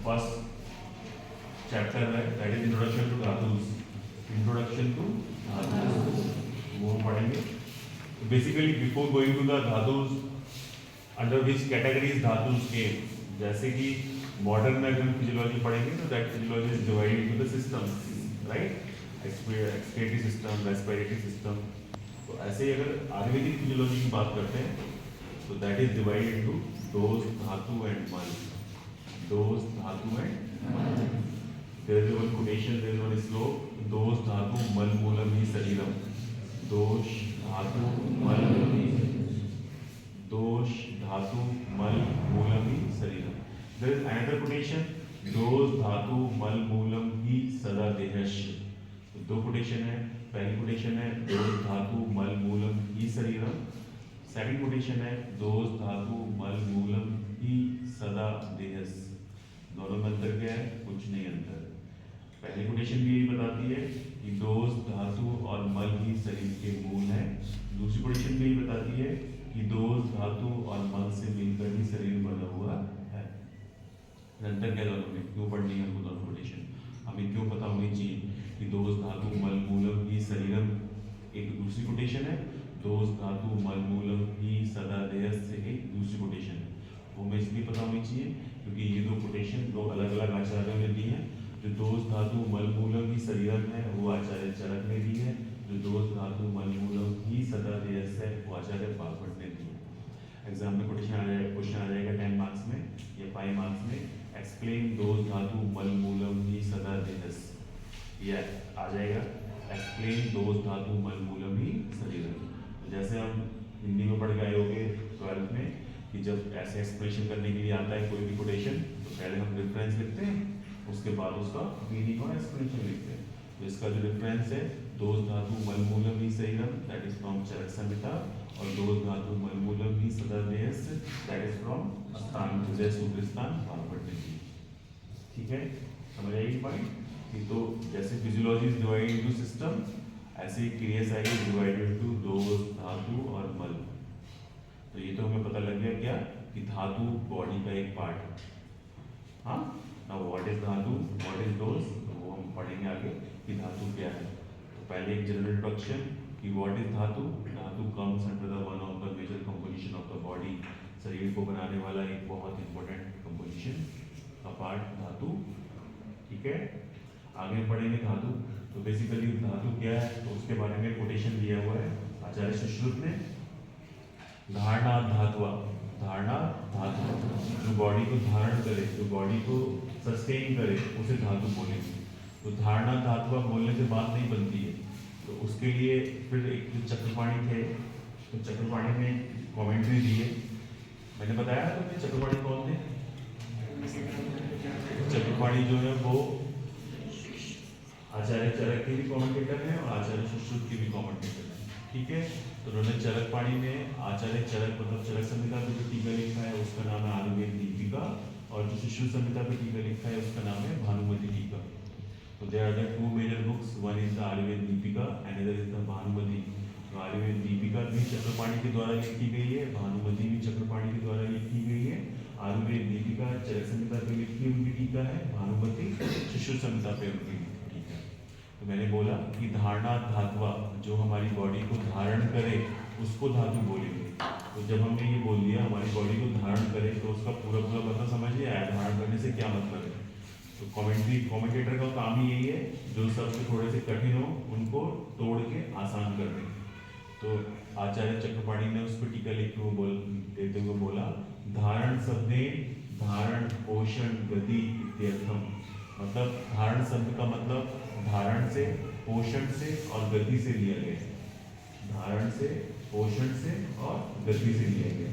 First chapter है that is introduction to dhatus. Introduction to dhatus वो हम पढ़ेंगे। Basically before going to the dhatus under which categories dhatus के, जैसे कि मॉडर्न में अगर हम फिजियोलॉजी पढ़ेंगे तो that physiology is divided into the systems, right? Excretory system, respiratory system. तो ऐसे ही अगर आयुर्वेदिक फिजियोलॉजी की बात करते हैं तो दैट इज डिवाइडेड इनटू डोज, धातु एंड मल। डोज, धातु एंड मल। There is one quotation, there is one श्लोक, दोष धातु मल मूलम ही शरीरम। दोष धातु मल, दोष धातु मल मूलम ही शरीरम। देयर इज अनदर कोटेशन, दोष धातु मल मूलम ही सदा देहस्य। तो दो कोटेशन है। पहली कोटेशन है दोष धातु मल मूलम ही शरीरम। सेकंड कोटेशन है दोष धातु मल मूलम ही सदा देहस्य। दोनों में अंतर क्या है? कुछ नहीं अंतर। पहली कोटेशन भी यही बताती है कि दोष धातु और मल ही शरीर के मूल है। दूसरी कोटेशन भी यही बताती है कि दोष धातु और मल से मिलकर ही शरीर बना हुआ है। अंतर क्या दोनों में? क्यों पढ़नी है हमको दोनों कोटेशन? हमें क्यों पता होनी चाहिए कि दोष धातु मल मूलम ही शरीरम एक दूसरी कोटेशन है, दोष धातु मल मूलम ही सदा देहस्य एक दूसरी कोटेशन है। वो हमें इसलिए पता होनी चाहिए क्योंकि ये दो कोटेशन दो अलग अलग आचार्यों ने दी है। जो दोष धातु मल मूलम ही शरीरम है वो आचार्य चरक ने दी है। जो दोष धातु मल मूलम ही सदा देहस्य है वो आचार्य बागभट्ट ने दी है। एग्जाम में क्वेश्चन आ जाएगा 10 मार्क्स में या 5 मार्क्स में, एक्सप्लेन दोष धातु मल मूलम ही सदा देहस्य। ये आ जाएगा, एक्सप्लेन दोष धातु मल मूलम ही शरीरम। जैसे हम हिंदी में पढ़ के आए होंगे 12th में कि जब ऐसे एक्सप्रेशन करने के लिए आता है कोई भी कोटेशन तो पहले हम रेफरेंस लिखते हैं, उसके बाद उसका मीनिंग और एक्सप्लेनेशन लिखते हैं। तो इसका जो रेफरेंस है दोष धातु मल मूलम ही शरीरम दैट इज फ्रॉम चरक संहिता, और दोष धातु मल मूलम ही सदा देहस्य दैट इज फ्रॉम स्थान हृदय सूत्रस्थान बागभट्ट ने। ठीक है, समझ आएगी पॉइंट? तो जैसे physiology is divided into system, ऐसे ही क्रियासाइड इज डिवाइडेड इनटू दोष, धातु और मल। तो ये तो हमें पता लग गया क्या कि धातु बॉडी का एक पार्ट है। हाँ, नाउ व्हाट इज धातु, व्हाट इज दोष, तो वो हम पढ़ेंगे आगे कि धातु क्या है। तो पहले एक जनरल इंट्रोडक्शन कि व्हाट इज धातु। धातु comes under the one of the major composition of the body. शरीर को बनाने वाला एक बहुत इंपॉर्टेंट कंपोजिशन का पार्ट धातु। ठीक है, आगे पढ़ेंगे धातु। तो बेसिकली धातु क्या है तो उसके बारे में कोटेशन दिया हुआ है आचार्य सुश्रुत ने। धारणा धातुआ, धारणा धातु, जो बॉडी को धारण करे, जो बॉडी को सस्टेन करे उसे धातु बोलेंगे। तो धारणा धातुआ बोलने से बात नहीं बनती है। तो उसके लिए फिर एक जो चक्रपाणी थे, तो चक्रपाणी ने कमेंट्री दी है। मैंने बताया तो चक्रपाणी कौन थे? चक्रपाणी जो है वो आचार्य चरक के भी कमेंटेटर हैं और आचार्य सुश्रुत के भी कमेंटेटर हैं। ठीक है, तो उन्होंने चरकपाणी में आचार्य चरक मतलब चरक संहिता पे जो टीका लिखा है उसका नाम है आयुर्वेद दीपिका, और जो सुश्रुत संहिता पे टीका लिखा है उसका नाम है भानुमति टीका। तो there are the two major books, one is the Ayurveda Dipika and other is the Bhanumati. तो आयुर्वेद दीपिका भी चक्रपाणी के द्वारा लिखी गई है, भानुमति भी चक्रपाणी के द्वारा लिखी गई है। आयुर्वेद दीपिका चरक संहिता पे लिखी उनकी टीका है, भानुमति सुश्रुत संहिता पे उनकी टीका है। तो मैंने बोला कि धारणा धातुआ, जो हमारी बॉडी को धारण करे उसको धातु बोलेंगे। तो जब हमने ये बोल दिया हमारी बॉडी को धारण करे तो उसका पूरा पूरा मतलब समझिए धारण करने से क्या मतलब है। तो कमेंटेटर का काम ही यही है, जो शब्द थोड़े से कठिन हो उनको तोड़ के आसान कर दें। तो आचार्य चक्रपाणी ने उस पर टीका लिख के वो देते हुए बोला, धारण शब्दे धारण पोषण गति इत्यर्थम। मतलब धारण शब्द का मतलब धारण से, पोषण से और गति से लिया गया है। धारण से, पोषण से और गति से लिया गया।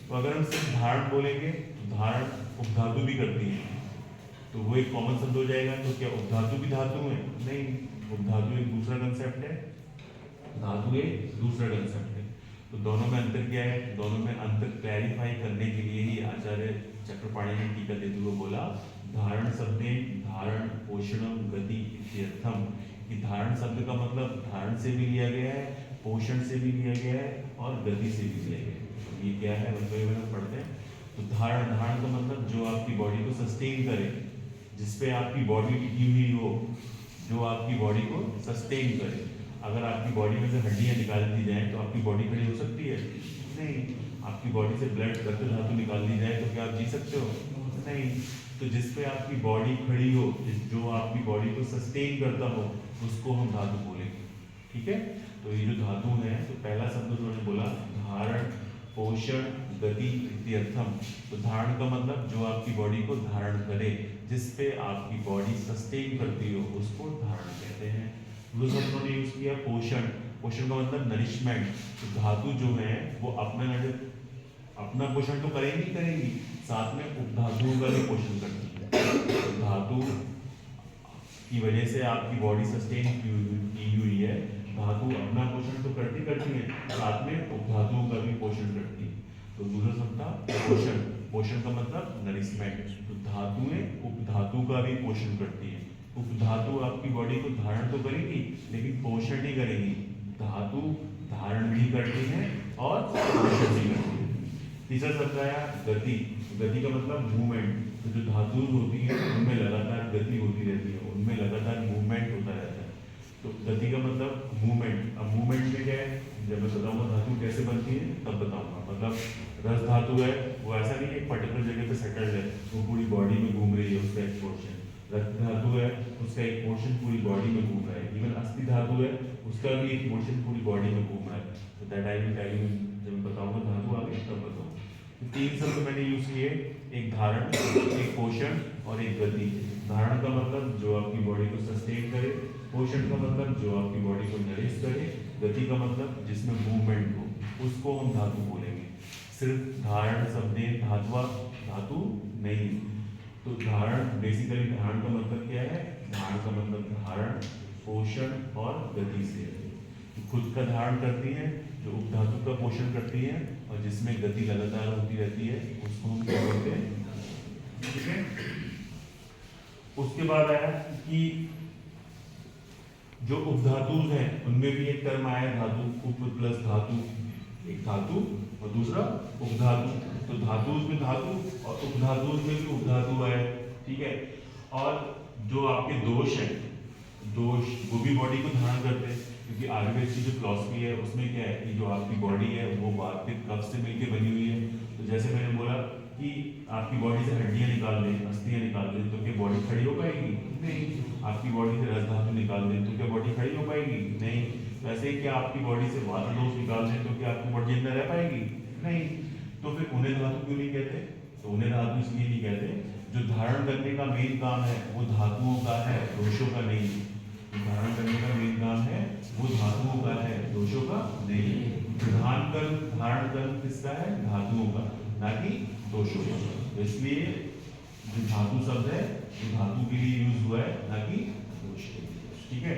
तो अगर हम सिर्फ धारण बोलेंगे तो धारण उपधातु भी करती है, तो वो एक कॉमन शब्द हो जाएगा। तो क्या उपधातु भी धातु है? नहीं, उपधातु एक दूसरा कंसेप्ट है, धातु एक दूसरा कंसेप्ट है। तो दोनों में अंतर क्या है? दोनों में अंतर क्लैरिफाई करने के लिए ही आचार्य चक्रपाणी ने टीका देते हुए बोला, धारण शब्दे धारण पोषणम गति इत्यर्थम। कि धारण शब्द का मतलब धारण से भी लिया गया है, पोषण से भी लिया गया है और गति से भी लिया गया है। ये क्या है मतलब हम पढ़ते हैं। तो धारण, धारण का मतलब जो आपकी बॉडी को सस्टेन करे, जिसपे आपकी बॉडी टिकी हुई हो, जो आपकी बॉडी को सस्टेन करे। अगर आपकी बॉडी में से हड्डियां निकाल दी जाएं तो आपकी बॉडी खड़ी हो सकती है? नहीं। आपकी बॉडी से ब्लड, रक्त धातु निकाल दी जाए तो क्या आप जी सकते हो? नहीं। तो जिसपे आपकी बॉडी खड़ी हो, जो आपकी बॉडी को सस्टेन करता हो, उसको हम धातु बोलेंगे। ठीक है, तो ये जो धातु है, तो पहला शब्द उन्होंने बोला धारण, पोषण, गति इत्यर्थम। तो धारण का मतलब जो आपकी बॉडी को धारण करे, जिसपे आपकी बॉडी सस्टेन करती हो, उसको धारण कहते हैं। दूसरा उन्होंने यूज किया पोषण। पोषण का मतलब नरिशमेंट। तो धातु जो है वो अपना पोषण तो करेंगी करेंगी, साथ में उपधातुओं का भी पोषण करती है। तो धातु की वजह से आपकी बॉडी सस्टेन की हुई है, धातु अपना पोषण तो करती है, साथ में उपधातुओं का भी पोषण करती है। तो दूसरा शब्द था पोषण। पोषण का मतलब नरिशमेंट। तो धातुएं उपधातु का भी पोषण करती है। उपधातु आपकी बॉडी को धारण तो करेगी, लेकिन पोषण नहीं करेगी। धातु धारण भी करती है और पोषण भी करती है। तीसरा शब्द आया गति। गति का मतलब मूवमेंट। तो जो धातु होती है उनमें लगातार गति होती रहती है, उनमें लगातार मूवमेंट होता रहता है। तो गति का मतलब मूवमेंट। अब मूवमेंट में क्या है, जब मैं बताऊंगा धातु कैसे बनती है तब बताऊंगा। मतलब रस धातु है, वो ऐसा नहीं है पर्टिकुलर जगह पे सेटल्ड है, वो पूरी बॉडी में घूम रही है, उसका एक पोर्शन। रक्त धातु है, उसका एक पोर्शन पूरी बॉडी में घूम रहा है। इवन अस्थि धातु है, उसका भी एक पोर्शन पूरी बॉडी में घूम रहा है। तो that I will tell you, जब बताऊंगा धातु आगे तब बताऊंगा। तो तीन शब्द मैंने यूज किए, एक धारण, एक पोषण और एक गति। धारण का मतलब जो आपकी बॉडी को सस्टेन करे, पोषण का मतलब जो आपकी बॉडी को नरिश करे, गति का मतलब जिसमें मूवमेंट हो, उसको हम धातु बोलेंगे। सिर्फ धारण शब्द धातुआ धातु नहीं। तो धारण, बेसिकली धारण का मतलब क्या है? धारण का मतलब धारण, पोषण और गति से। खुद का धारण करती है, जो उपधातु का पोषण करती है, और जिसमें गति लगातार होती रहती है, उसको हम क्या बोलते हैं? ठीक है। उसके बाद आया कि जो उपधातु हैं उनमें भी एक टर्म आया धातु, उप प्लस धातु। एक धातु और दूसरा उपधातु। तो धातु में धातु और उपधातु में भी उपधातु है। ठीक है। और जो आपके दोष है, दोष वो भी बॉडी को धारण करते हैं, क्योंकि आयुर्वेद की जो फिलॉसफी है उसमें क्या है कि जो आपकी बॉडी है वो वार्पिक कफ से मिलकर बनी हुई है। तो जैसे मैंने बोला कि आपकी बॉडी से हड्डियां निकाल दें, अस्थियां निकाल दें, तो क्या बॉडी खड़ी हो पाएगी? नहीं। आपकी बॉडी से रस धातु निकाल दें तो क्या बॉडी खड़ी हो पाएगी? नहीं। वैसे ही क्या आपकी बॉडी से वात दोष निकाल दें तो क्या आपकी बॉडी जिंदा रह पाएगी? नहीं। तो फिर उन्हें धातु क्यों नहीं कहते? तो उन्हें धातु इसलिए नहीं कहते, जो धारण करने का मेन काम है वो धातुओं का है, दोषों का नहीं। धारण करने का मेन काम है वो धातुओं का है, दोषों का नहीं। प्रधान कर्म, धारण कर्म किसका है? धातुओं का, ना कि दोषों का। तो इसलिए जो धातु शब्द है वो धातु के लिए यूज हुआ है, ना कि दोष के लिए। ठीक है।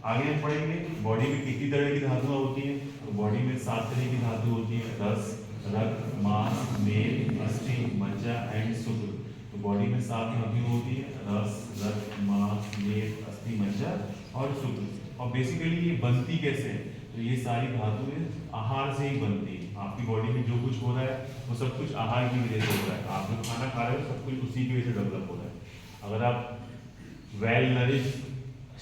आगे हम पढ़ेंगे बॉडी में कितनी तरह की धातुएं होती हैं। तो बॉडी में 7 तरह की धातु होती है, रस, रक्त, मांस, मेद, अस्थि, मज्जा एंड शुक्र। तो बॉडी में 7 धातुएं होती है, रस, रक्त, मांस, मेद, अस्थि, मज्जा और शुक्र। और बेसिकली ये बनती कैसे है? तो ये सारी धातुएं आहार से ही बनती है। आपकी बॉडी में जो कुछ हो रहा है वो सब कुछ आहार की वजह से हो रहा है। आप जो खाना खा रहे हो सब कुछ उसी की वजह से डेवलप हो रहा है। अगर आप वेल नरिश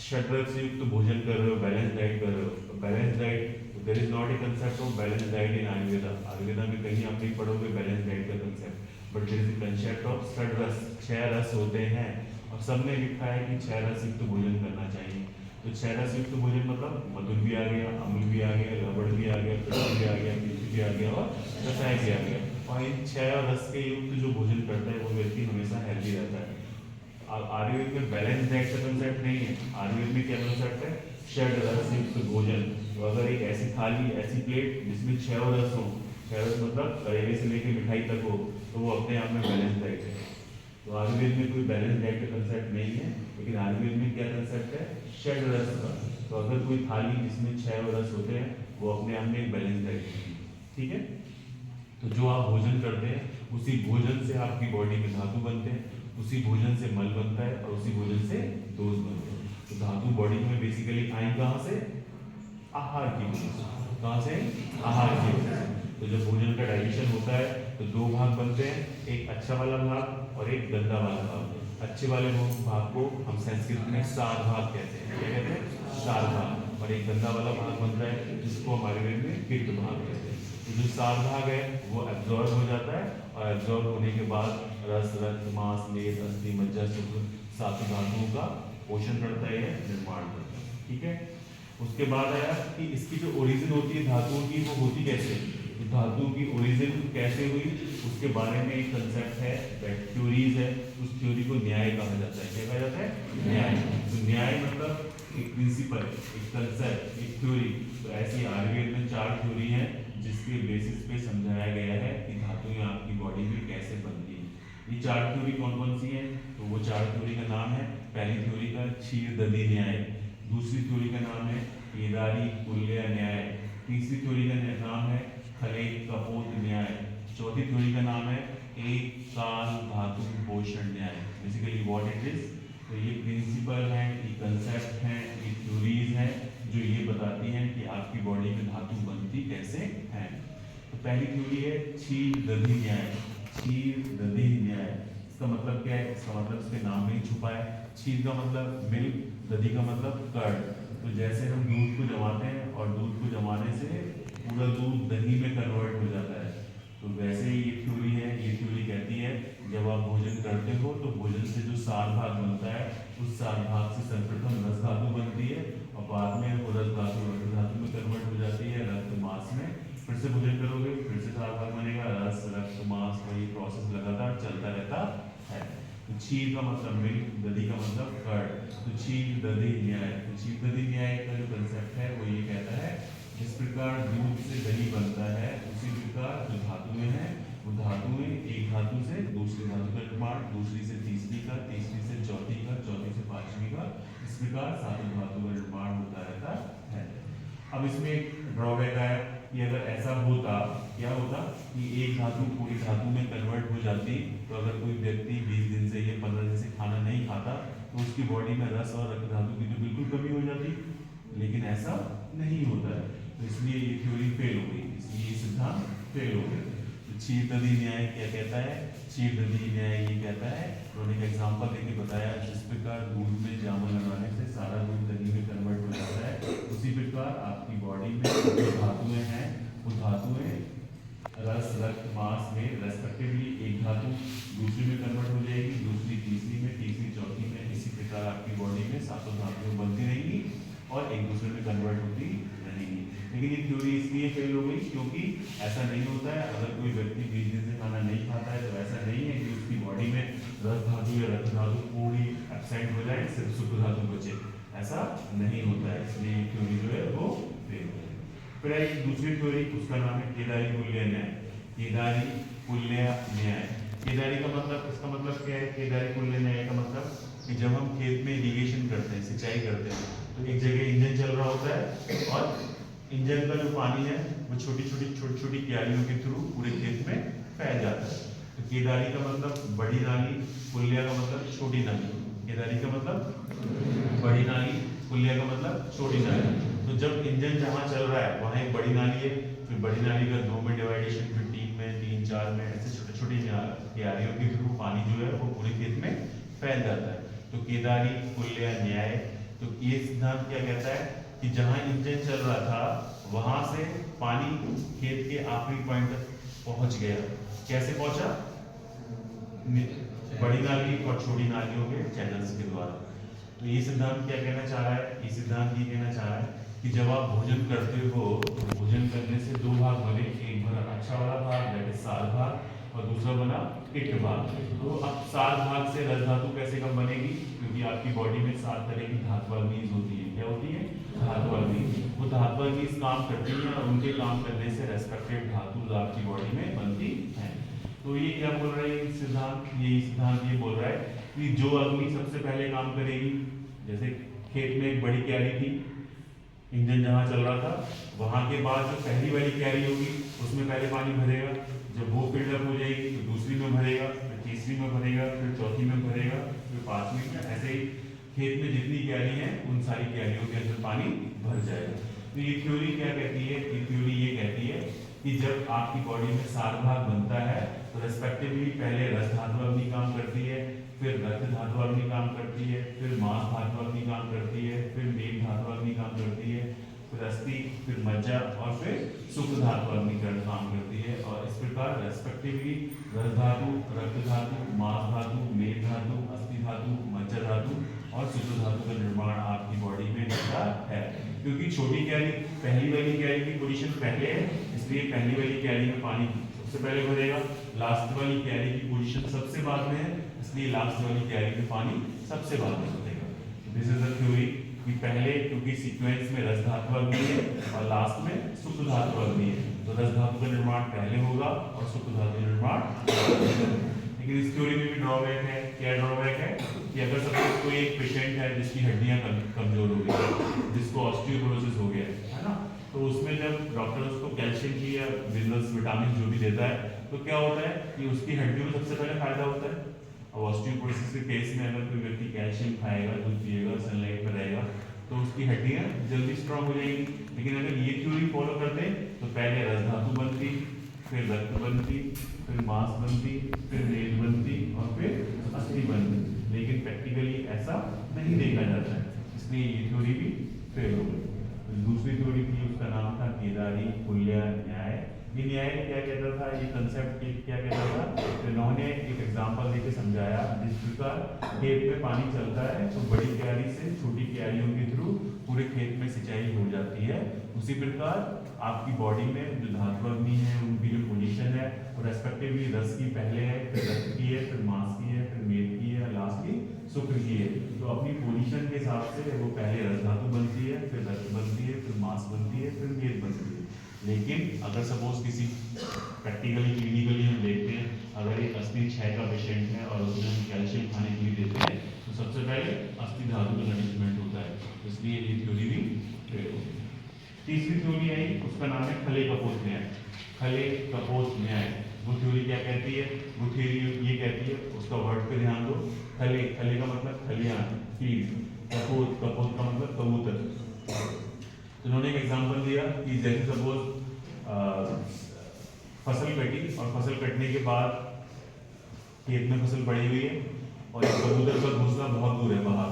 षड्रग से युक्त भोजन कर रहे हो, बैलेंस डाइट कर रहे हो, तो balance diet, there is not a concept of balance diet in Ayurveda. Ayurveda में कहीं आप नहीं पढ़ोगे बैलेंस डाइट का concept, but there is a concept of shadras. 6 रस होते हैं और सब ने लिखा है कि 6 रस युक्त भोजन करना चाहिए। तो 6 रस युक्त भोजन मतलब मधुर भी आ गया, अम्ल भी आ गया, रबड़ भी आ गया, खट्टा भी आ गया, मीठी भी आ गया और रसायन भी आ गया। और इन 6 रस के युक्त जो भोजन करता है वो व्यक्ति हमेशा हेल्दी रहता है। आयुर्वेद में बैलेंस डाइट का कंसेप्ट नहीं है। आयुर्वेद में क्या कंसेप्ट है? षड रस युक्त भोजन। तो अगर एक ऐसी थाली, ऐसी प्लेट जिसमें 6 रस हो, 6 रस मतलब करेले से लेकर मिठाई तक हो, तो वो अपने आप में बैलेंस डाइट है। तो आयुर्वेद में कोई बैलेंस डाइट का कंसेप्ट नहीं है, लेकिन आयुर्वेद में क्या कंसेप्ट है? षड रस का। तो अगर कोई थाली जिसमें 6 रस होते हैं वो अपने आप में एक बैलेंस डाइट है। ठीक है। तो जो आप भोजन करते हैं उसी भोजन से आपकी बॉडी में धातु बनते हैं, उसी भोजन से मल बनता है और उसी भोजन से दोष बनते हैं। तो धातु बॉडी में बेसिकली आई कहाँ से? आहार की वजह से। कहाँ से? आहार की वजह से। तो जब भोजन का डाइजेशन होता है तो दो भाग बनते हैं, एक अच्छा वाला भाग और एक गंदा वाला भाग। अच्छे वाले भाग को हम संस्कृत में सार भाग कहते हैं। क्या कहते हैं? सार भाग। और एक गंदा वाला भाग बनता है जिसको हमारे वेद में पित्त भाग कहते हैं। तो जो सार भाग है वो एब्जॉर्ब हो जाता है और एब्जॉर्ब होने के बाद रस, रक्त, मांस, मेद, अस्थि, मज्जा, शुक्र, सात धातुओं का पोषण करता है, निर्माण करता है। ठीक है। उसके बाद आया कि इसकी जो ओरिजिन होती है धातुओं की वो होती कैसे, तो धातु की ओरिजिन कैसे हुई उसके बारे में एक कंसेप्ट है, थ्योरीज है। उस थ्योरी को न्याय कहा जाता है। क्या कहा जाता है? न्याय। तो न्याय मतलब एक प्रिंसिपल, एक कंसेप्ट, एक थ्योरी। तो ऐसी आयुर्वेद में 4 थ्योरी हैं जिसके बेसिस पे समझाया गया है कि धातुएं आपकी बॉडी में कैसे बनती है। ये 4 थ्योरी कौन कौन सी हैं? तो वो 4 थ्योरी का नाम है, पहली थ्योरी का क्षीर दधी न्याय, दूसरी थ्योरी का नाम है केदारी कुल्य न्याय, तीसरी थ्योरी का नाम है खले कपोत न्याय, चौथी थ्योरी का नाम है एक काल धातु पोषण न्याय। बेसिकली व्हाट इट इज, तो ये प्रिंसिपल हैं, ये कंसेप्ट हैं, ये थ्योरीज हैं जो ये बताती हैं कि आपकी बॉडी में धातु बनती कैसे है। तो पहली थ्योरी है क्षीर दधी न्याय। क्षीर दधी न्याय इसका मतलब क्या है? इसका मतलब इसके नाम में ही छुपा है। क्षीर का मतलब मिल्क, दधी का मतलब कर्ड। तो जैसे हम दूध को जमाते हैं और दूध को जमाने से पूरा दूध दही में कन्वर्ट हो जाता है, तो वैसे ही ये थ्योरी है। ये थ्योरी कहती है जब आप भोजन करते हो तो भोजन से जो सार भाग बनता है उस सार भाग से सर्वप्रथम रस धातु बनती है और बाद में वो रस धातु रक्त धातु में कन्वर्ट हो जाती है रक्त मांस में। फिर से भोजन करोगे फिर से सार भाग बनेगा, रस, रक्त, मांस, वही प्रोसेस लगातार चलता रहता है। तो क्षीर का मतलब मिल्क, दधी का मतलब कर्ड। तो क्षीर दधी न्याय, तो क्षीर दधी न्याय का जो कंसेप्ट है वो ये कहता है जिस प्रकार दूध से दही बनता है उसी प्रकार जो धातुएं हैं वो धातुएं एक धातु से दूसरी धातु का निर्माण, दूसरी से तीसरी का, तीसरी से चौथी का, चौथी से पांचवी का, इस प्रकार सातों धातु का निर्माण होता रहता है। अब इसमें एक ड्रॉबैक आया कि अगर ऐसा होता, क्या होता कि एक धातु पूरी धातु में कन्वर्ट हो जाती, तो अगर कोई व्यक्ति 20 दिन से या 15 दिन से खाना नहीं खाता तो उसकी बॉडी में रस और रक्त धातु की तो बिल्कुल कमी हो जाती, लेकिन ऐसा नहीं होता है। तो इसलिए ये थ्योरी फेल हो गई, इसलिए ये सिद्धांत फेल हो गया। तो क्षीर दधी न्याय क्या कहता है? क्षीर दधी न्याय ये कहता है, उन्होंने एक एग्जांपल देके बताया जिस प्रकार दूध में जामुन लगाने से सारा दूध दही में कन्वर्ट हो जाता है, उसी प्रकार आपकी बॉडी में जो धातुएं हैं वो धातुएं रस, रक्त, मांस में रेस्पेक्टिवली एक धातु दूसरी में कन्वर्ट हो जाएगी, दूसरी तीसरी में, तीसरी चौथी में। इसी प्रकार आपकी बॉडी में सातों धातुएं बनती रहेंगी और एक दूसरे में कन्वर्ट होती रहेंगी। लेकिन ये थ्योरी इसलिए फेल हो गई क्योंकि ऐसा नहीं होता है। अगर कोई व्यक्ति 20 दिन से खाना नहीं खाता है तो ऐसा नहीं है कि उसकी बॉडी में रस धातु या रक्त धातु पूरी एब्सेंट हो जाए, सिर्फ शुक्र धातु बचे, ऐसा नहीं होता है। इसलिए ये थ्योरी जो है वो फेल हो गई। फिर एक दूसरी थ्योरी, उसका नाम है केदारी कुल्य न्याय। केदारी कुल्य न्याय, केदारी का मतलब, इसका मतलब क्या है? केदारी कुल्य न्याय का मतलब कि जब हम खेत में इरिगेशन करते हैं, सिंचाई करते हैं, तो एक जगह इंजन चल रहा होता है और इंजन का जो पानी है वो छोटी छोटी क्यारियों के थ्रू पूरे खेत में फैल जाता है। तो केदारी का मतलब बड़ी नाली, कुल्य का मतलब छोटी नाली। केदारी का मतलब बड़ी नाली, कुल्य का मतलब छोटी नाली। तो जब इंजन जहाँ चल रहा है वहाँ एक बड़ी नाली है, फिर बड़ी नाली का 2 में डिवाइडेशन, फिर 3 में, 3, 4 में, ऐसे छोटे छोटे क्यारियों के थ्रू पानी जो है वो पूरे खेत में फैल जाता है। तो केदारी कुल्य न्याय, तो ये सिद्धांत क्या कहता है कि जहाँ इंजन चल रहा था वहां से पानी खेत के आखिरी पॉइंट तक पहुंच गया। कैसे पहुंचा? बड़ी नाली और छोटी नालियों के चैनल्स के द्वारा। तो ये सिद्धांत क्या कहना चाह रहा है? ये सिद्धांत ये कहना चाह रहा है कि जब आप भोजन करते हो तो भोजन करने से 2 भाग बने, एक बना अच्छा वाला भाग दैट इज सार भाग और दूसरा बना पित्त भाग। तो अब सार भाग से रस धातु कैसे कम बनेगी? क्योंकि आपकी बॉडी में 7 तरह की धातु वाल्मीज होती है। क्या होती है? धातु वाल्मीज। वो धातु वाल्मीज काम करती हैं और उनके काम करने से रेस्पेक्टिव धातु आपकी बॉडी में बनती है। तो ये क्या बोल रहा है सिद्धांत? यही सिद्धांत ये बोल रहा है कि जो अग्नि सबसे पहले काम करेगी, जैसे खेत में एक बड़ी क्यारी थी, इंजन जहाँ चल रहा था वहां के बाद जो पहली वाली क्यारी होगी उसमें पहले पानी भरेगा, जब वो फिल्डअप हो जाएगी तो दूसरी में भरेगा, फिर तीसरी में भरेगा, फिर चौथी में भरेगा, फिर 5वीं में। ऐसे ही खेत में जितनी क्यारी है उन सारी क्यारियों के अंदर पानी भर जाएगा। तो ये थ्योरी क्या कहती है? ये थ्योरी ये कहती है कि जब आपकी बॉडी में सारभाग बनता है तो रेस्पेक्टिवली पहले रस धातु अग्नि काम करती है, फिर रक्त धातु अग्नि काम करती है, फिर मांस धातु अग्नि काम करती है, फिर मेद धातु अग्नि काम करती है, फिर अस्थि, फिर मज्जा और फिर शुक्र धातु अग्नि काम करती है। और इस प्रकार रेस्पेक्टिवली रस धातु, रक्त धातु, मांस धातु, मेद धातु, अस्थि धातु, मज्जा धातु और शुक्र धातु का निर्माण आपकी बॉडी में होता है। क्योंकि छोटी कैरी पहली वाली कैरी की पोजीशन पहले है, इसलिए पहली वाली कैरी में पानी सबसे पहले भरेगा, लास्ट वाली कैरी की पोजीशन सबसे बाद में है, इसलिए लास्ट वाली कैरी में पानी सबसे बाद में भरेगा। दिस इज द थ्योरी कि पहले क्योंकि सीक्वेंस में रस धातु अग्नि है और लास्ट में शुक्र धातु अग्नि है, तो रस धातु का निर्माण पहले होगा और शुक्र धातु का निर्माण। लेकिन इस थ्योरी में भी ड्रॉबैक है। क्या ड्रॉबैक है कि अगर सपोज कोई एक पेशेंट है जिसकी हड्डियां कमजोर हो गई, जिसको ऑस्टियोपोरोसिस हो गया है ना, तो उसमें जब डॉक्टर उसको कैल्शियम की या मिनरल्स विटामिन जो भी देता है तो क्या होता है कि उसकी हड्डियों में सबसे पहले फायदा होता है। और ऑस्टियोपोरोसिस के केस में अगर कोई व्यक्ति कैल्शियम खाएगा, दूध पिएगा, सनलाइट पर रहेगा तो उसकी हड्डियां जल्दी स्ट्रांग हो जाएंगी। लेकिन अगर ये थ्योरी फॉलो करते हैं तो पहले रस धातु बनती, फिर रक्त बनती, फिर मांस बनती, फिर मेद बनती और फिर अस्थि बनती। लेकिन प्रैक्टिकली ऐसा नहीं देखा जाता है, इसलिए ये थ्योरी भी फेल हो गई। दूसरी थ्योरी थी, उसका नाम था केदारी कुल्या न्याय। ये न्याय क्या कहता था, ये कंसेप्ट क्या कहता था, तो इन्होंने एक एग्जांपल देके समझाया जिस प्रकार खेत में पानी चलता है तो बड़ी क्यारी से छोटी क्यारियों के थ्रू पूरे खेत में सिंचाई हो जाती है, उसी प्रकार आपकी बॉडी में जो धातु अग्नि है उनकी जो पोजीशन है वो रेस्पेक्टिवली रस की पहले है, फिर रक्त की है, फिर मांस की है, फिर मेद की है, लास्ट की शुक्र की है। तो अपनी पोजीशन के हिसाब से वो पहले रस धातु बनती है, फिर रक्त बनती है, फिर मांस बनती है, फिर मेद बनती है। लेकिन अगर सपोज किसी प्रैक्टिकली क्लिनिकली हम देखते हैं, अगर एक अस्थि क्षय का पेशेंट है और उसमें हम कैल्शियम खाने के लिए देते हैं तो सबसे पहले अस्थि धातु का नरिशमेंट होता है, इसलिए ये थ्योरी भी फेल हो गई। तीसरी थ्योरी आई, उसका नाम है खले कपोत न्याय। खले कपोत न्याय वो थ्योरी क्या कहती है, वो थ्योरी ये कहती है, उसका वर्ड पे ध्यान दो। खले, खले का मतलब खलियान, फील्ड, कपोत, कपोत का मतलब कबूतर। तो उन्होंने एक एग्जांपल दिया कि जैसे सपोज फसल कटी और फसल कटने के बाद खेत में फसल पड़ी हुई है और एक कबूतर का घोंसला बहुत दूर है बाहर,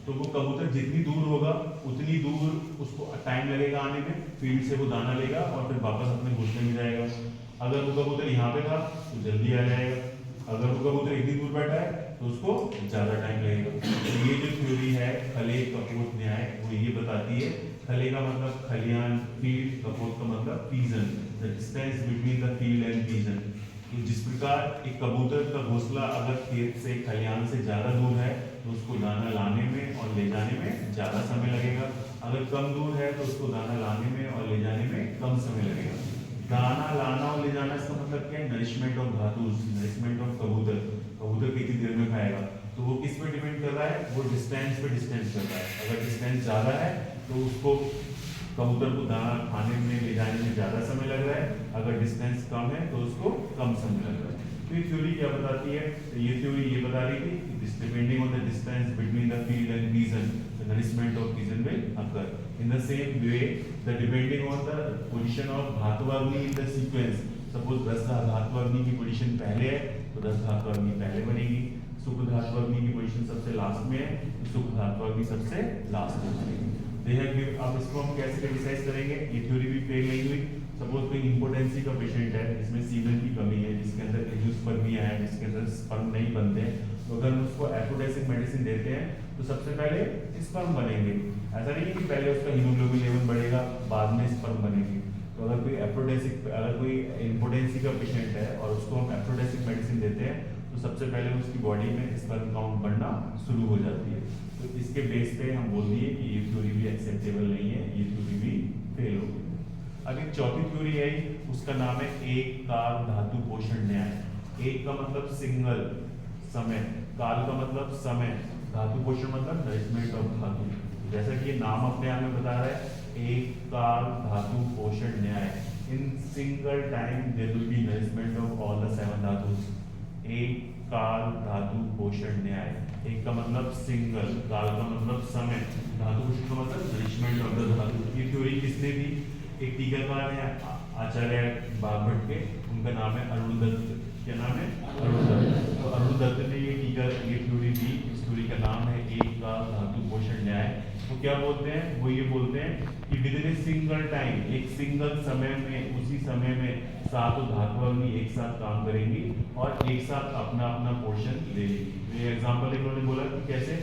तो वो कबूतर जितनी दूर होगा उतनी दूर उसको टाइम लगेगा आने में, फील्ड से वो दाना लेगा और फिर वापस अपने घोंसले में जाएगा। अगर वो कबूतर यहाँ पे था तो जल्दी आ जाएगा, अगर वो कबूतर इतनी दूर बैठा है तो उसको ज्यादा टाइम लगेगा। तो ये जो थ्योरी है खले कपोत न्याय वो ये बताती है, खले का मतलब खलियान, फील्ड, कपोत का मतलब pigeon, the distance between the field and pigeon. तो जिस प्रकार एक कबूतर का घोंसला अगर खेत से खलियान से ज्यादा दूर है तो उसको दाना लाने में और ले जाने में ज्यादा समय लगेगा, अगर कम दूर है तो उसको दाना लाने में और ले जाने में कम समय लगेगा। दाना लाना और ले जाना इसका मतलब क्या है, नरिशमेंट ऑफ धातु, नरिशमेंट ऑफ कबूतर। कबूतर कितनी देर में खाएगा तो वो किस पे डिपेंड कर रहा है, वो डिस्टेंस पे डिस्टेंस कर रहा है। अगर डिस्टेंस ज्यादा है तो उसको कबूतर को दाना खाने में ले जाने में ज्यादा समय लग रहा है, अगर डिस्टेंस कम है तो उसको कम समय लग रहा है। तो ये थ्योरी क्या बताती है, तो ये थ्योरी ये बता रही थी कि depending on the distance between the field and pigeon the nourishment of pigeon will occur. In the same way the depending on the position of धातु अग्नि इन द सीक्वेंस, सपोज रस धातु अग्नि की पोजीशन पहले है तो रस धातु अग्नि पहले बनेगी, शुक्र धातु अग्नि की पोजीशन सबसे लास्ट में है तो शुक्र धातु अग्नि सबसे लास्ट में बनेगी। अब इसको हम कैसे क्रिटिसाइज करेंगे, ये थ्योरी भी फेल नहीं हुई। सपोज कोई इम्पोर्टेंसी का पेशेंट है जिसमें सीमेन की कमी है, जिसके अंदर एंजियोस्पर्मिया है, जिसके अंदर स्पर्म नहीं बनते हैं, तो अगर हम उसको एफ्रोडाइसिक मेडिसिन देते हैं तो सबसे पहले स्पर्म बनेंगे। ऐसा नहीं है कि पहले उसका हीमोग्लोबिन लेवल बढ़ेगा बाद में स्पर्म बनेंगे। तो अगर कोई एफ्रोडाइसिक, अगर कोई इम्पोर्टेंसी का पेशेंट है और उसको हम एफ्रोडाइसिक मेडिसिन देते हैं तो सबसे पहले उसकी बॉडी में स्पर्म काउंट बढ़ना शुरू हो जाती है। तो इसके बेस पे हम बोल दिए कि ये थ्योरी भी एक्सेप्टेबल नहीं है, ये थ्योरी भी फेल हो गई। अब एक चौथी थ्योरी आई, उसका नाम है एक काल धातु पोषण न्याय। एक का मतलब सिंगल समय, काल का मतलब समय, धातु पोषण मतलब नरिशमेंट ऑफ धातु। जैसा कि ये नाम अपने आप में बता रहा है, एक काल धातु पोषण न्याय। In single time there will be nourishment of all the 7 धातुस। एक काल धातु पोषण न्याय। एक का मतलब सिंगल, काल का मतलब समय, धातु पोषण का मतलब नरिशमेंट ऑफ द धातु। ये थ्योरी किसने दी, एक टीकाकार है आचार्य बागभट के, उनका नाम है अरुण दत्त। क्या नाम है? अरुण दत्त। तो अरुण दत्त ने ये थ्योरी दी। इस थ्योरी का नाम है एक का धातु पोषण न्याय। वो क्या बोलते हैं? वो ये बोलते हैं कि with in a single time, एक सिंगल समय में, उसी समय में सातों धातु अग्नि एक साथ काम करेंगी और एक साथ अपना अपना पोषण ले लेंगी। तो ये एग्जांपल इन्होंने बोला कि कैसे,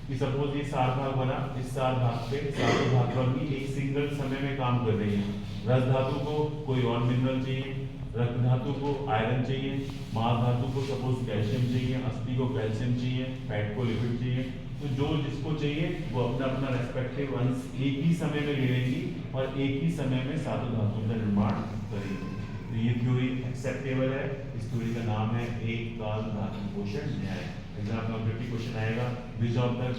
कि सपोज ये सात भाग बना, इस सात भाग पे सातों धातु अग्नि एक सिंगल समय में काम कर रही है। रस धातु को कोई और मिनरल चाहिए, रक्त धातु को आयरन चाहिए, मांस धातु को सपोज कैल्शियम चाहिए, अस्थि को कैल्शियम चाहिए, फैट को लिपिड चाहिए। तो जो जिसको चाहिए वो अपना अपना रेस्पेक्टिव अंश एक ही समय में ले लेंगी और एक ही समय में सातों धातुओं का निर्माण करेंगी। तो ये थ्योरी एक्सेप्टेबल है। इस थ्योरी का नाम है एक काल धातु पोषण न्याय। एग्जाम में ऑब्जेक्टिव क्वेश्चन आएगा, which of the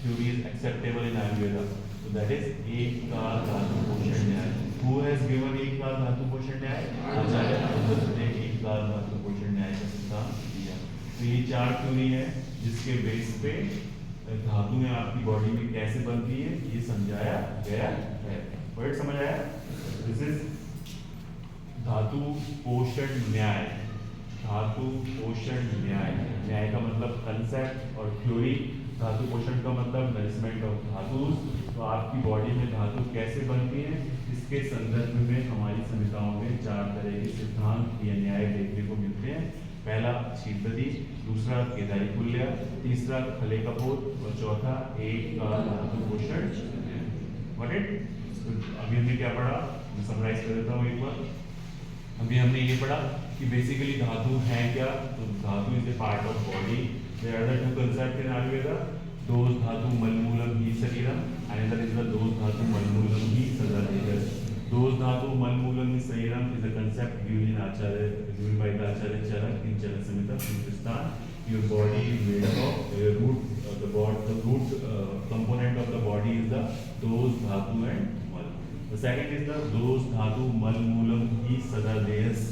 theory is acceptable इन आयुर्वेदा? तो दैट इज एक काल धातु पोषण न्याय। हु हैज गिवन एक काल धातु पोषण न्याय? आचार्य अरुण दत्त ने एक काल धातु पोषण न्याय का सिद्धांत दिया। तो ये चार थ्योरी है जिसके बेस पे धातुएं आपकी बॉडी में कैसे बनती है ये समझाया गया है। वर्ड समझ आया? दिस इज धातु पोषण न्याय। धातु पोषण न्याय, न्याय का मतलब कंसेप्ट और थ्योरी, धातु पोषण का मतलब नरिशमेंट ऑफ धातु। तो आपकी बॉडी में धातु कैसे बनती है इसके संदर्भ में हमारी संहिताओं में चार तरह के सिद्धांत या न्याय देखने को मिलते हैं। पहला शीतदि, दूसरा केदारी कुल्य, तीसरा खले कपोत और चौथा एक का धातु पोषण। Got it? तो अभी हमने क्या पढ़ा, मैं समराइज कर देता हूँ एक बार। अभी हमने ये पढ़ा कि बेसिकली धातु है क्या। तो dhatu is a part of body. There are the two concept in Ayurveda, dosha dhatu मलमूलम ही शरीरम, अनदर इज द दोष धातु मलमूलम ही सदा देहः। दोष धातु मलमूलम ही शरीरम is a concept given in Acharya, given by the Acharya Charak in Charak Samhita Hindustan. Your body is made of the root component of the body is the दोष धातु and मल। The second is the दोष धातु मल मूलम ही सदा देहस्,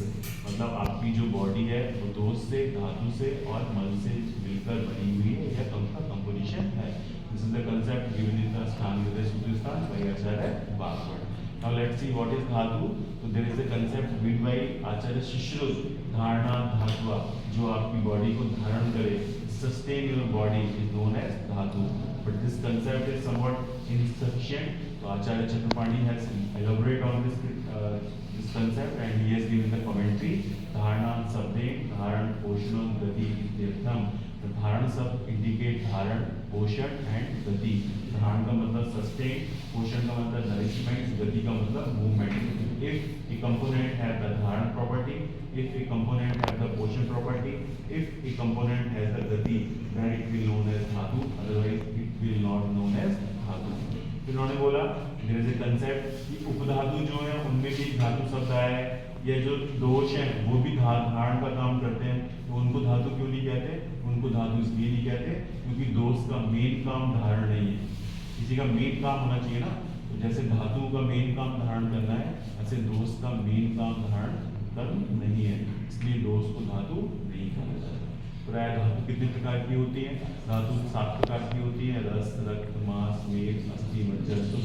मतलब आपकी जो बॉडी है वो दोष से, धातु से और मल से मिलकर बनी हुई है, यह उनका कंपोजिशन है। This is the concept given in the Ashtanga Sutra by Acharya Bhagavad। Now let's see what is धातु। तो there is a concept given by आचार्य शिश्रुत, धारणा धातुआ, जो आपकी बॉडी को धारण करे, sustain your body is known as धातु। But this concept is somewhat insufficient. So Acharya Chakrapani has elaborated on this concept and he has given the commentary। धारणा शब्दे धारण पोषण गति इत्यर्थम। The धारण शब्द indicate धारण, पोषण and गति। धारण का मतलब सस्टेन, पोषण का मतलब नरिशमेंट, गति का मतलब movement. If a component has the धारण property, if a component has the पोषण property, if a component has the गति, then it will known as धातु, otherwise it will not known as धातु। फिर उन्होंने बोला there is a concept कि उपधातु जो है उनमें भी धातु शब्द आया है, ये जो दोष हैं वो भी धारण का काम करते हैं। तो उनको धातु क्यों नहीं कहते? उनको धातु इसलिए नहीं कहते क्योंकि दोष का मेन काम धारण नहीं है। किसी का मेन काम होना चाहिए ना, तो जैसे धातु का मेन काम धारण करना है, ऐसे दोष का मेन काम धारण कर्म नहीं है, इसलिए दोष को धातु नहीं कहा जाता। प्राय धातु कितने प्रकार की होती है? धातु 7 प्रकार की होती है, रस, रक्त, मांस, मेद, अस्थि, मज्जा। तो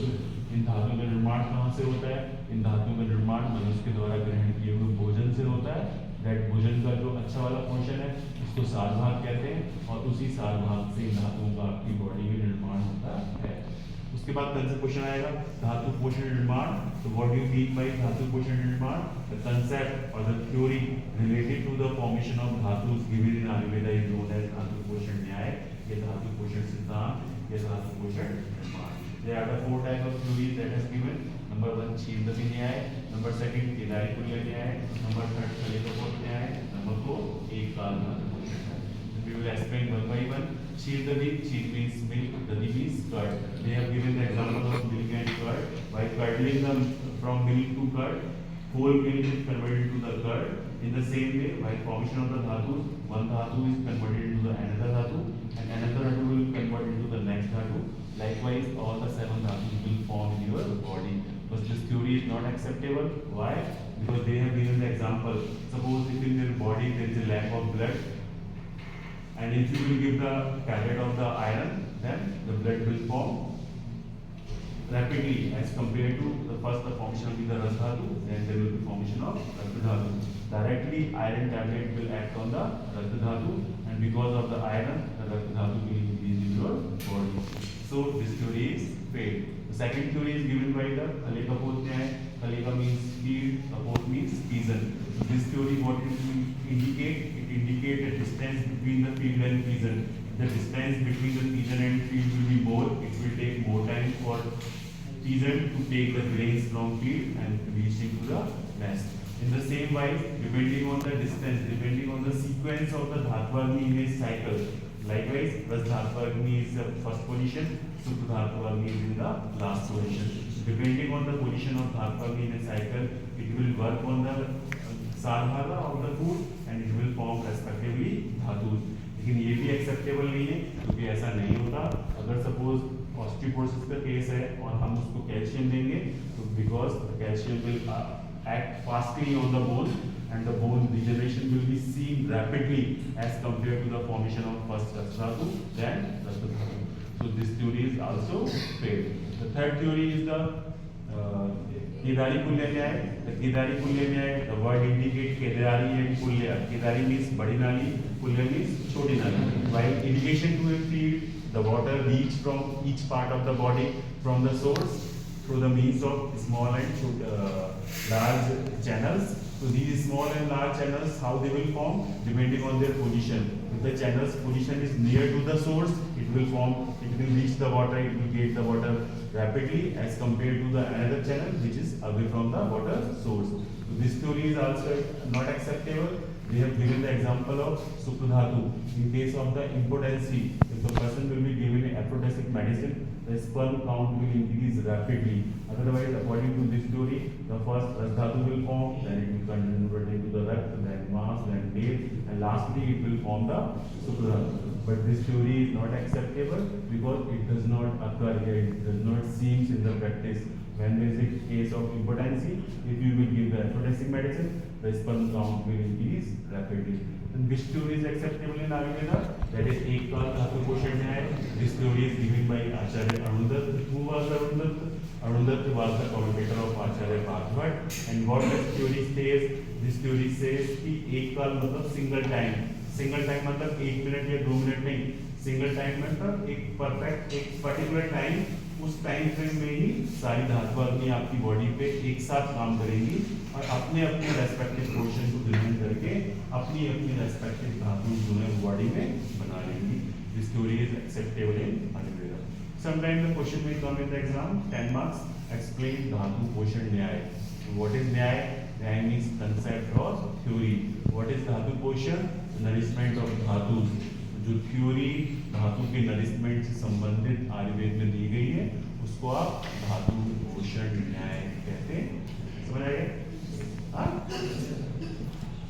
इन धातुओं का निर्माण कहाँ से होता है? इन धातुओं का निर्माण मनुष्य के द्वारा ग्रहण किए हुए भोजन से होता है। दैट भोजन का जो अच्छा वाला पोषण है उसको सार भाग कहते हैं और उसी सार भाग से इन धातुओं का आपकी बॉडी में निर्माण होता है। उसके बाद कल से क्वेश्चन आएगा धातु पोषण निर्माण। तो what do you mean by dhatu पोषण निर्माण? द कंसेप्ट और the theory related to the formation of dhatus given in Ayurveda is known as dhatu पोषण न्याय, ये धातु पोषण सिद्धांत, ये धातु पोषण निर्माण। There are the 4 types of theories that has given. Number 1 शीतदि न्याय, number 2 केदारी कुल्य न्याय, number 3 खले कपोत न्याय, number 4 एक काल धातु पोषण न्याय। We will explain one by one. शीतदि, शीत means milk, dadi means curd. They have given the example of milk and curd. By curdling them from milk to curd, whole milk is converted into the curd. In the same way, by formation of the dhatus, one dhatu is converted into the another dhatu, and another dhatu will convert into the next dhatu. Likewise, all the 7 dhatus will form in your body. But this theory is not acceptable. Why? Because they have given the example. Suppose if in your body there is a lack of blood, and if you will give the tablet of the iron, then the blood will form. rapidly as compared to the first the formation will be the Ras Dhatu, then there will be formation of Rakta Dhatu. Directly iron tablet will act on the Rakta Dhatu, and because of the iron, the Rakta Dhatu will increase in your body. So this theory is failed. The second theory is given by the Khale-Kapot Nyaya. Khale means field, Kapot means pigeon. So this theory what it will indicate? It indicates the distance between the field and pigeon. The distance between the pigeon and field will be more. It will take more time for pigeon to take the grains from field and reaching to the nest. In the same way, depending on the distance, depending on the sequence of the Dhatuvagni in a cycle, likewise, Ras Dhatuvagni is the first position, Supta Dhatuvagni is in the last position. Depending on the position of Dhatuvagni in a cycle, it will work on the Sadhara of the food and it will form respectively Dhatus. लेकिन ये भी acceptable नहीं है क्योंकि ऐसा नहीं होता. अगर सपोज ऑस्टियोपोरोसिस का केस है और हम उसको कैल्शियम देंगे तो because calcium will act fastly on the bone and the bone degeneration will be seen rapidly as compared to the formation of first Ras Dhatu then Rakta Dhatu. So this theory is also failed. The third theory is the Kedari Pulya Nyaya. The Kedari Pulya Nyaya, the word indicates Kedari and Pulya. Kedari means badi nali, Pulya means choti nali. While irrigation to a field, the water reach from each part of the body from the source through the means of small and large channels. So these small and large channels, how they will form depending on their position. If the channel's position is near to the source, it will form, it will reach the water, it will get the water rapidly as compared to the another channel which is away from the water source. So this theory is also not acceptable. We have given the example of Supta Dhatu. In case of the impotency, if the person will be given a aphrodisiac medicine, the sperm count will increase rapidly. Otherwise, according to this theory, the first Ras Dhatu will form, then it will convert into the Rakta, then Mas, then Tail, and lastly it will form the Supta Dhatu. But this theory is not acceptable because it does not occur here, it does not seem in the practice. When there is a case of impotency, if you will give the aphrodisiac medicine, the sperm count will increase rapidly. And which theory is acceptable in Ayurveda? That is Ekal Dhatu Poshan Nyaya. This theory is given by Acharya Arundatta. Who was Arundatta? Arundatta was the commentator of Acharya Bhagavad. And what this theory says? This theory says कि Ekal मतलब single time. Single time मतलब 1 minute या 2 minute नहीं. Single time मतलब एक perfect एक particular time, उस time frame में ही सारी धातु अपनी आपकी बॉडी पे एक साथ काम करेंगी और अपने अपने रेस्पेक्टिव पोर्शन को ग्रहण करके अपनी अपनी रेस्पेक्टिव धातु जो है बॉडी में बना लेंगी. This theory is acceptable in Ayurveda. Sometime the question will come in the exam 10 marks. Explain धातु पोषण न्याय. व्हाट इज न्याय? न्याय मींस कंसेप्ट और थ्योरी. व्हाट इज धातु पोषण? नरिशमेंट ऑफ धातु. जो थ्योरी धातु के नरिशमेंट से संबंधित आयुर्वेद में दी गई है उसको आप धातु पोषण न्याय कहते हैं.